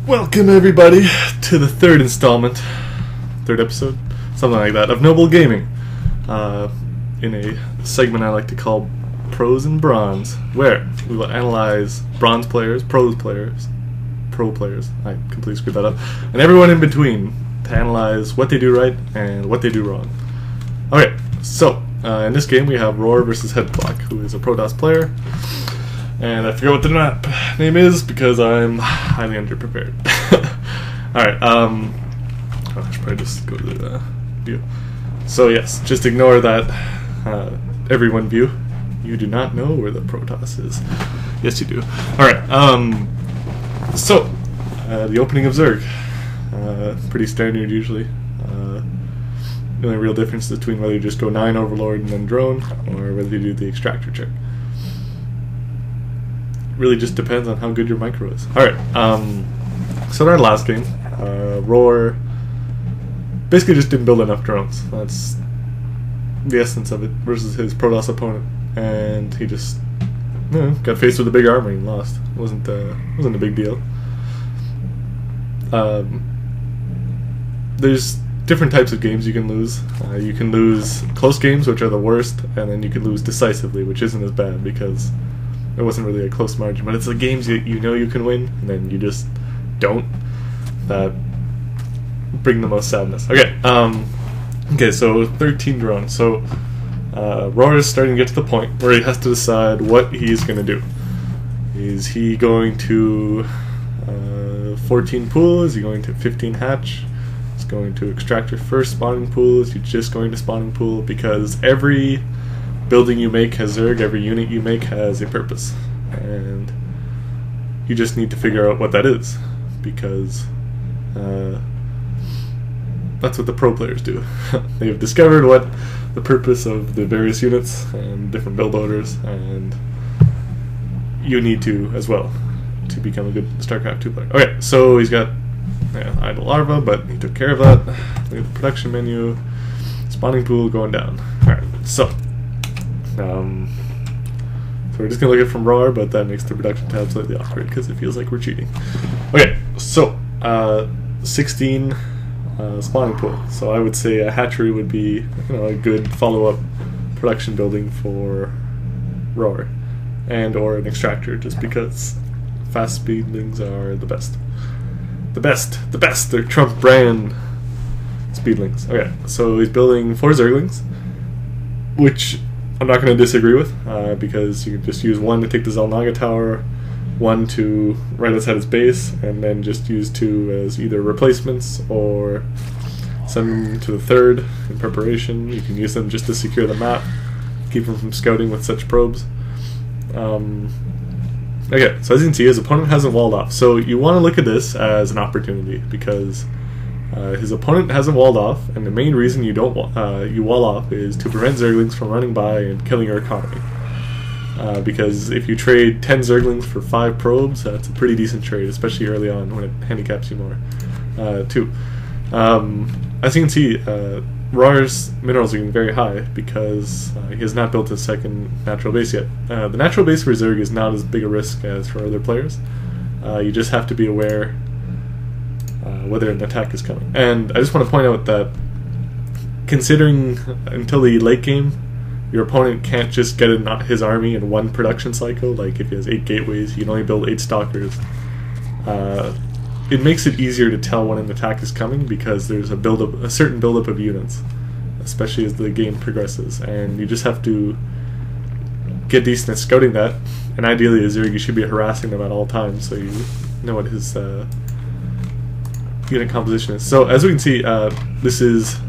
Welcome everybody to the third installment, third episode, something like that, of Noble Gaming, in a segment I like to call Pros and Bronze, where we will analyze bronze players, pro players, I completely screwed that up, and everyone in between to analyze what they do right and what they do wrong. Okay, so in this game we have Roar versus Headblock, who is a Protoss player. And I forget what the map name is because I'm highly underprepared. Alright, I should probably just go to the view. So yes, just ignore that everyone view. You do not know where the Protoss is. Yes you do. Alright, so the opening of Zerg. Pretty standard usually. The only real difference is between whether you just go 9 Overlord and then drone, or whether you do the extractor check. Really just depends on how good your micro is. Alright, so in our last game, Roar basically just didn't build enough drones. That's the essence of it, versus his Protoss opponent. And he just got faced with a big army and lost. It wasn't a big deal. There's different types of games you can lose. You can lose close games, which are the worst, and then you can lose decisively, which isn't as bad because it wasn't really a close margin, but it's the games you know you can win, and then you just don't, that bring the most sadness. Okay, okay, so 13 drones. So Roar is starting to get to the point where he has to decide what he's going to do. Is he going to 14 pool? Is he going to 15 hatch? Is he going to extractor first spawning pool? Is he just going to spawning pool? Because every building you make has Zerg, every unit you make has a purpose, and you just need to figure out what that is, because that's what the pro players do. They've discovered what the purpose of the various units and different build orders, and you need to as well to become a good StarCraft 2 player. Okay, so he's got idle larva, but he took care of that. We have the production menu, spawning pool going down. Alright, so we're just going to look at it from Roar, but that makes the production tab slightly awkward because it feels like we're cheating. Okay, so 16 spawning pool. So I would say a hatchery would be a good follow-up production building for Roar, and or an extractor, just because fast speedlings are the best. The best! They're Trump brand speedlings. Okay, so he's building 4 Zerglings, which I'm not going to disagree with, because you can just use 1 to take the Zelnaga tower, 1 to right outside his base, and then just use 2 as either replacements or send them to the 3rd in preparation. You can use them just to secure the map, keep them from scouting with such probes. Okay, so as you can see, his opponent hasn't walled off. So you want to look at this as an opportunity, because his opponent hasn't walled off, and the main reason you don't you wall off is to prevent Zerglings from running by and killing your economy. Because if you trade 10 Zerglings for 5 probes, that's a pretty decent trade, especially early on when it handicaps you more, too. As you can see, Roar's minerals are getting very high because he has not built his second natural base yet. The natural base for Zerg is not as big a risk as for other players. You just have to be aware whether an attack is coming. And I just want to point out that considering until the late game, your opponent can't just get his army in 1 production cycle. Like if he has 8 gateways, you can only build 8 stalkers. It makes it easier to tell when an attack is coming because there's a certain buildup of units, especially as the game progresses, and you just have to get decent at scouting that. And ideally, as Zerg, you should be harassing them at all times so you know what his unit composition is. So as we can see, this is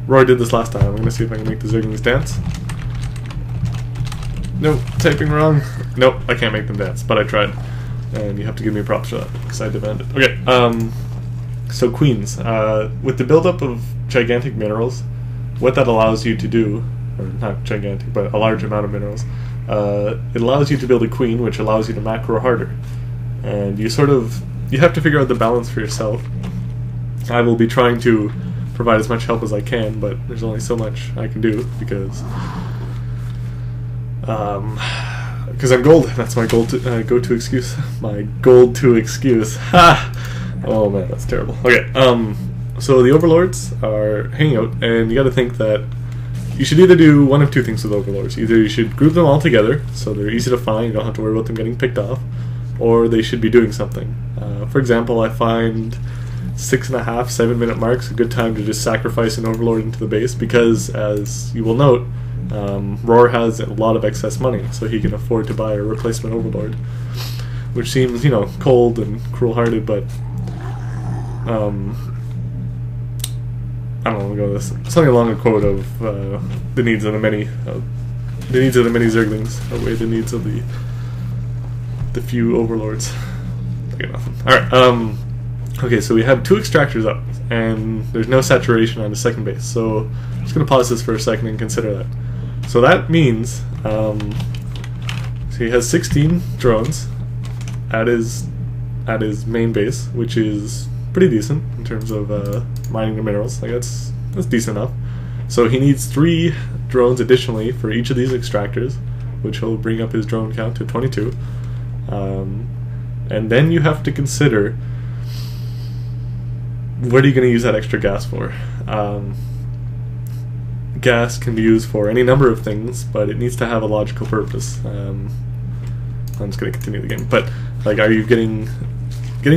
Roar did this last time. I'm going to see if I can make the Zerglings dance. Nope, typing wrong. Nope, I can't make them dance, but I tried. And you have to give me props for that, because I demanded. Okay, so Queens. With the buildup of gigantic minerals, what that allows you to do, or not gigantic, but a large amount of minerals, it allows you to build a queen, which allows you to macro harder. And you have to figure out the balance for yourself. I will be trying to provide as much help as I can, but there's only so much I can do, because because I'm gold. That's my gold to, go-to excuse. My gold-to excuse. Ha! Oh man, that's terrible. Okay, so the overlords are hanging out, and you got to think that you should either do one of two things with overlords. Either you should group them all together, so they're easy to find, you don't have to worry about them getting picked off, or they should be doing something. For example, I find 6.5, 7 minute marks a good time to just sacrifice an overlord into the base, because, as you will note, Roar has a lot of excess money, so he can afford to buy a replacement overlord, which seems, you know, cold and cruel-hearted, but I don't know, we'll go with this. Something along the quote of the needs of the many Zerglings outweigh the needs of the few overlords. I got nothing. Alright, okay, so we have 2 extractors up, and there's no saturation on the second base, so I'm just going to pause this for a second and consider that. So that means, so he has 16 drones at his main base, which is pretty decent in terms of mining the minerals. Like that's decent enough. So he needs 3 drones additionally for each of these extractors, which will bring up his drone count to 22. And then you have to consider, what are you going to use that extra gas for? Gas can be used for any number of things, but it needs to have a logical purpose. I'm just going to continue the game, but like, are you getting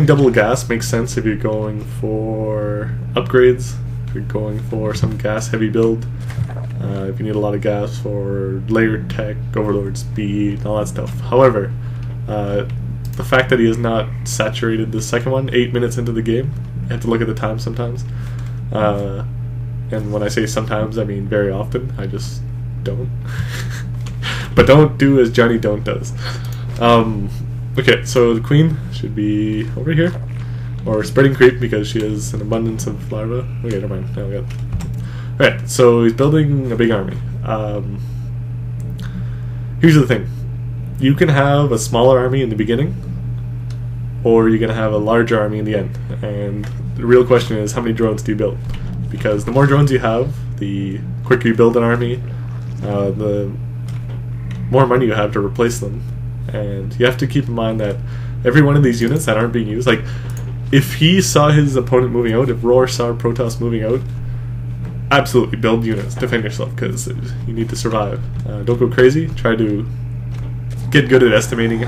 double gas makes sense if you're going for upgrades, if you're going for some gas heavy build, if you need a lot of gas for layered tech, overlord speed, all that stuff. However, the fact that he has not saturated the second one 8 minutes into the game, you have to look at the time sometimes, and when I say sometimes I mean very often. I just don't. But don't do as Johnny Don't does. Okay, so the queen should be over here, or spreading creep because she has an abundance of larvae. Okay, never mind. Now we got. Okay, so he's building a big army. Here's the thing: you can have a smaller army in the beginning, or you can have a larger army in the end. And the real question is, how many drones do you build? Because the more drones you have, the quicker you build an army, the more money you have to replace them. And you have to keep in mind that every one of these units that aren't being used, like if he saw his opponent moving out, if Roar saw Protoss moving out, absolutely build units, defend yourself, because you need to survive. Don't go crazy. Try to get good at estimating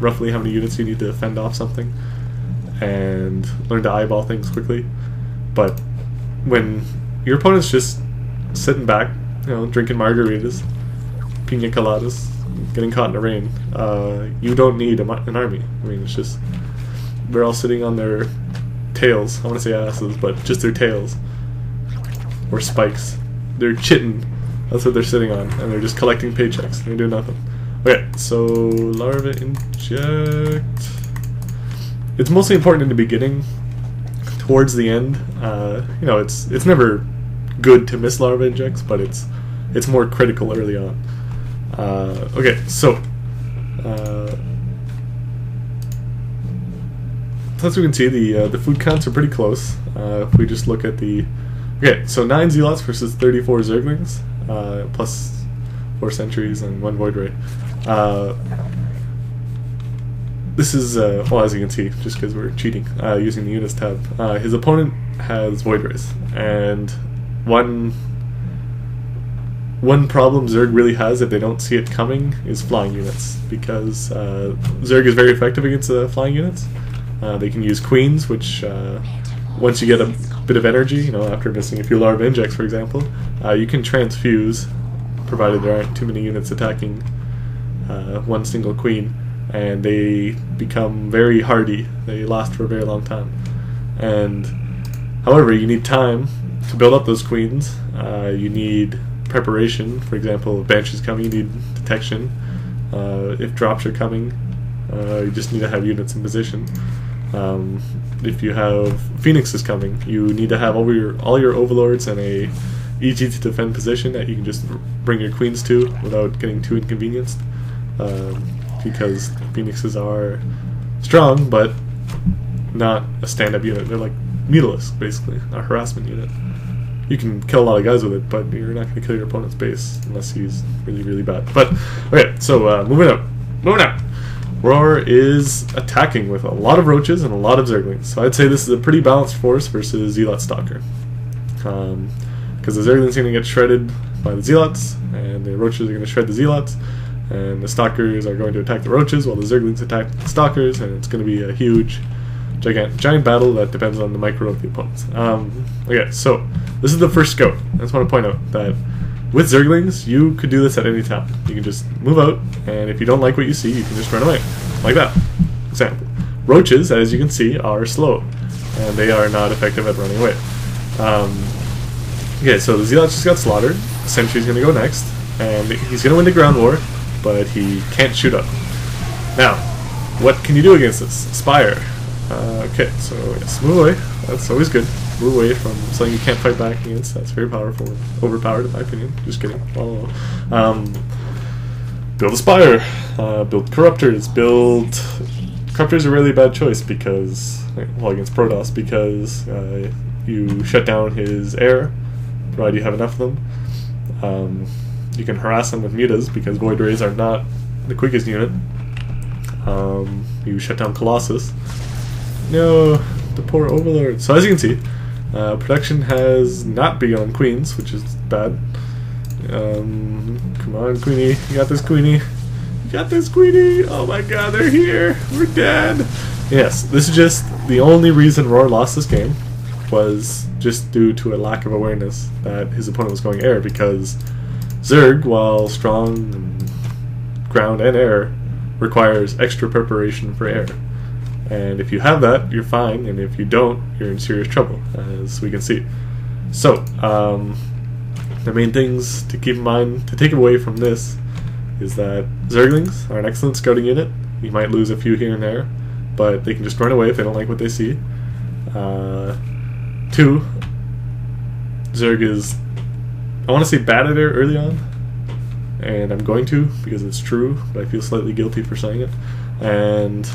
roughly how many units you need to fend off something, and learn to eyeball things quickly. But when your opponent's just sitting back, you know, drinking margaritas, pina coladas, getting caught in the rain, you don't need an army. I mean, it's just, they're all sitting on their tails. I want to say asses, but just their tails. Or spikes. They're chitting. That's what they're sitting on, and they're just collecting paychecks. They're doing nothing. Okay, so larva inject. It's mostly important in the beginning. Towards the end, you know, it's never good to miss larva injects, but it's more critical early on. Okay, so as we can see, the food counts are pretty close. If we just look at the, okay, so 9 zealots versus 34 zerglings, plus 4 sentries and 1 void ray. This is, well, as you can see, just because we're cheating, using the units tab, his opponent has void rays, and one problem Zerg really has, if they don't see it coming, is flying units, because Zerg is very effective against flying units. They can use queens, which once you get a bit of energy, you know, after missing a few larva injects, for example, you can transfuse, provided there aren't too many units attacking one single queen, and they become very hardy. They last for a very long time. And however, you need time to build up those queens. You need preparation. For example, if Banshee is coming, you need detection. If drops are coming, you just need to have units in position. If you have Phoenix is coming, you need to have all your overlords in a easy to defend position that you can just bring your queens to without getting too inconvenienced. Because Phoenixes are strong, but not a stand-up unit. They're like needleless, basically, a harassment unit. You can kill a lot of guys with it, but you're not going to kill your opponent's base unless he's really, really bad. But, okay, so moving up. moving out. Roar is attacking with a lot of roaches and a lot of zerglings. So I'd say this is a pretty balanced force versus Zealot Stalker. Because the zerglings are going to get shredded by the Zealots, and the roaches are going to shred the Zealots, and the Stalkers are going to attack the roaches while the zerglings attack the Stalkers, and it's going to be a huge, giant battle that depends on the micro of the opponents. Okay, so this is the first scout. I just want to point out that with zerglings, you could do this at any time. You can just move out, and if you don't like what you see, you can just run away. Like that. Example. Roaches, as you can see, are slow, and they are not effective at running away. Okay, so the Zealot just got slaughtered. The Sentry's going to go next, and he's going to win the ground war, but he can't shoot up. Now, what can you do against this? Spire. Okay, so yes, move away. That's always good. Move away from something you can't fight back against. That's very powerful. Overpowered, in my opinion. Just kidding. Build a Spire. Build Corruptors. Corruptors are really a bad choice because, well, against Protoss, because you shut down his air, provided you have enough of them. You can harass him with mutas because Void Rays are not the quickest unit. You shut down Colossus. No, the poor Overlord. So as you can see, production has not begun on Queens, which is bad. Come on, Queenie. You got this, Queenie. You got this, Queenie. Oh my god, they're here. We're dead. Yes, this is just the only reason Roar lost this game was just due to a lack of awareness that his opponent was going air, because Zerg, while strong and ground and air, requires extra preparation for air. And if you have that, you're fine, and if you don't, you're in serious trouble, as we can see. So, the main things to keep in mind, to take away from this, is that Zerglings are an excellent scouting unit. You might lose a few here and there, but they can just run away if they don't like what they see. 2, Zerg is, I want to say bad at air early on, and I'm going to, because it's true, but I feel slightly guilty for saying it. And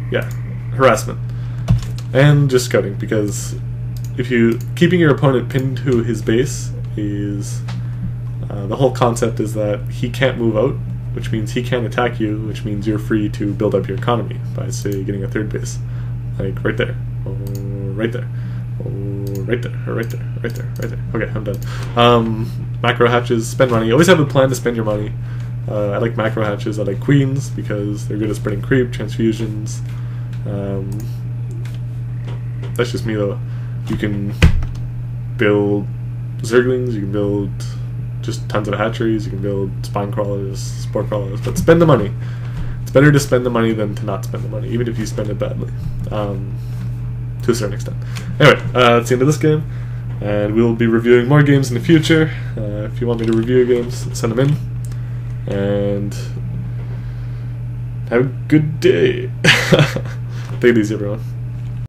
yeah, harassment and just scouting, because if you keeping your opponent pinned to his base is the whole concept is that he can't move out, which means he can't attack you, which means you're free to build up your economy by, say, getting a third base, like right there, or right there, or right there, or right there, right there, right there. Okay, I'm done. Macro hatches, spend money. Always have a plan to spend your money. I like macro hatches. I like queens because they're good at spreading creep, transfusions. That's just me though. You can build zerglings, you can build just tons of hatcheries, you can build spine crawlers, spore crawlers, but spend the money. It's better to spend the money than to not spend the money, even if you spend it badly, to a certain extent. Anyway, that's the end of this game, and we'll be reviewing more games in the future. If you want me to review games, send them in. And have a good day. Take it easy, everyone.